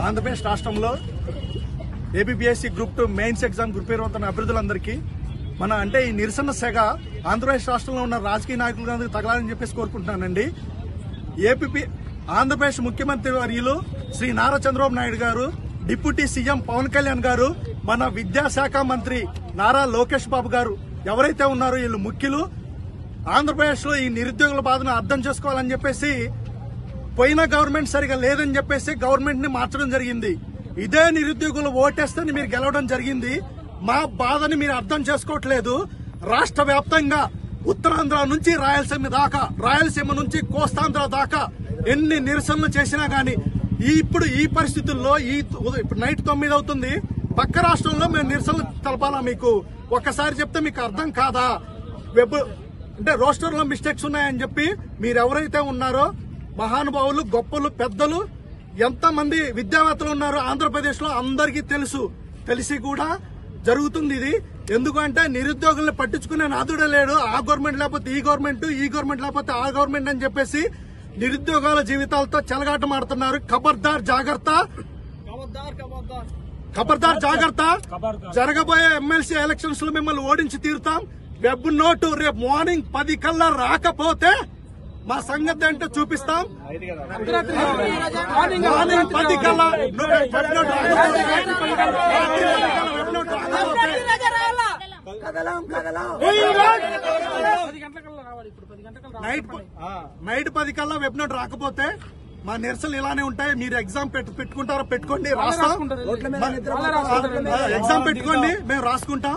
ఆంధ్రప్రదేశ్ రాష్ట్రంలో APPSC group 2 mains exam prepare అవుతున్న అభ్యర్థులందరికీ మన అంటే ఈ నిరసన సెగ ఆంధ్రప్రదేశ్ రాష్ట్రంలో ఉన్న రాజకీయ నాయకులందరికీ తగలాలని చెప్పేసి కోరుకుంటున్నానండి. ఆంధ్రప్రదేశ్ ముఖ్యమంత్రి వర్యులు శ్రీ నారా చంద్రబాబు నాయుడు గారు, డిప్యూటీ సీఎం పవన్ కళ్యాణ్ గారు, మన విద్యాశాఖ మంత్రి నారా లోకేష్ బాబు గారు ఎవరైతే ఉన్నారో వీళ్ళు ముఖ్యులు ఆంధ్రప్రదేశ్ లో ఈ నిరుద్యోగుల బాధను అర్థం చేసుకోవాలని చెప్పేసి పోయిన గవర్నమెంట్ సరిగా లేదని చెప్పేసి గవర్నమెంట్ ని మార్చడం జరిగింది. ఇదే నిరుద్యోగులు ఓటేస్తే మీరు గెలవడం జరిగింది. మా బాధని మీరు అర్థం చేసుకోవట్లేదు. రాష్ట్ర వ్యాప్తంగా ఉత్తరాంధ్ర నుంచి రాయలసీమ నుంచి కోస్తాంధ్ర దాకా ఎన్ని నిరసనలు చేసినా గానీ ఇప్పుడు ఈ పరిస్థితుల్లో ఇప్పుడు నైట్ 9 అవుతుంది. పక్క రాష్ట్రంలో మేము నిరసనలు తెలపాలా? మీకు ఒక్కసారి చెప్తే మీకు అర్థం కాదా? అంటే రోస్టర్ లో మిస్టేక్స్ ఉన్నాయని చెప్పి మీరెవరైతే ఉన్నారో మహానుభావులు, గొప్పలు, పెద్దలు, ఎంతమంది విద్యావేత్తలు ఉన్నారో ఆంధ్రప్రదేశ్ లో అందరికీ తెలిసి కూడా జరుగుతుంది ఇది. ఎందుకంటే నిరుద్యోగుల్ని పట్టించుకునే నాదుడే లేడు. ఆ గవర్నమెంట్ లేకపోతే ఈ గవర్నమెంట్ లేకపోతే ఆ గవర్నమెంట్ అని చెప్పేసి నిరుద్యోగాల జీవితాలతో చెలగాటమాడుతున్నారు. ఖబర్దార్ జాగ్రత్త, జరగబోయే ఎమ్మెల్సీ ఎలక్షన్స్ లో మిమ్మల్ని ఓడించి తీరుతాం. వెబ్ నోటు రేపు మార్నింగ్ 10 కల్లా రాకపోతే మా సంగతి అంటే చూపిస్తాం. మార్నింగ్ 10 కల్లా నైట్ 10 కల్లా వెబ్ నోట్ రాకపోతే మా నిరసనలు ఇలానే ఉంటాయి. మీరు ఎగ్జామ్ పెట్టుకుంటారో పెట్టుకోండి, రాస్తాం. ఎగ్జామ్ పెట్టుకోండి, మేము రాసుకుంటాం.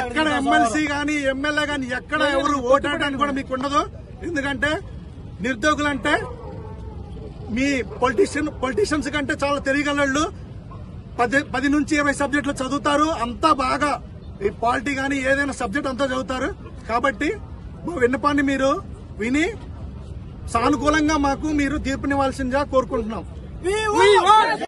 ఎక్కడ ఎమ్మెల్సీ గానీ ఎమ్మెల్యే గానీ ఎక్కడ ఎవరు ఓటాడడానికి కూడా మీకు ఉండదు. ఎందుకంటే నిరుద్యోగులంటే మీ పొలిటీషియన్స్ కంటే చాలా తెలియగలళ్ళు. 10 నుంచి 20 సబ్జెక్టులు చదువుతారు. అంతా బాగా ఈ పాలిటీ గానీ ఏదైనా సబ్జెక్ట్ అంతా చదువుతారు. కాబట్టి మా విన్నపాన్ని మీరు విని సానుకూలంగా మాకు మీరు తీర్పునివ్వాల్సిందిగా కోరుకుంటున్నాం.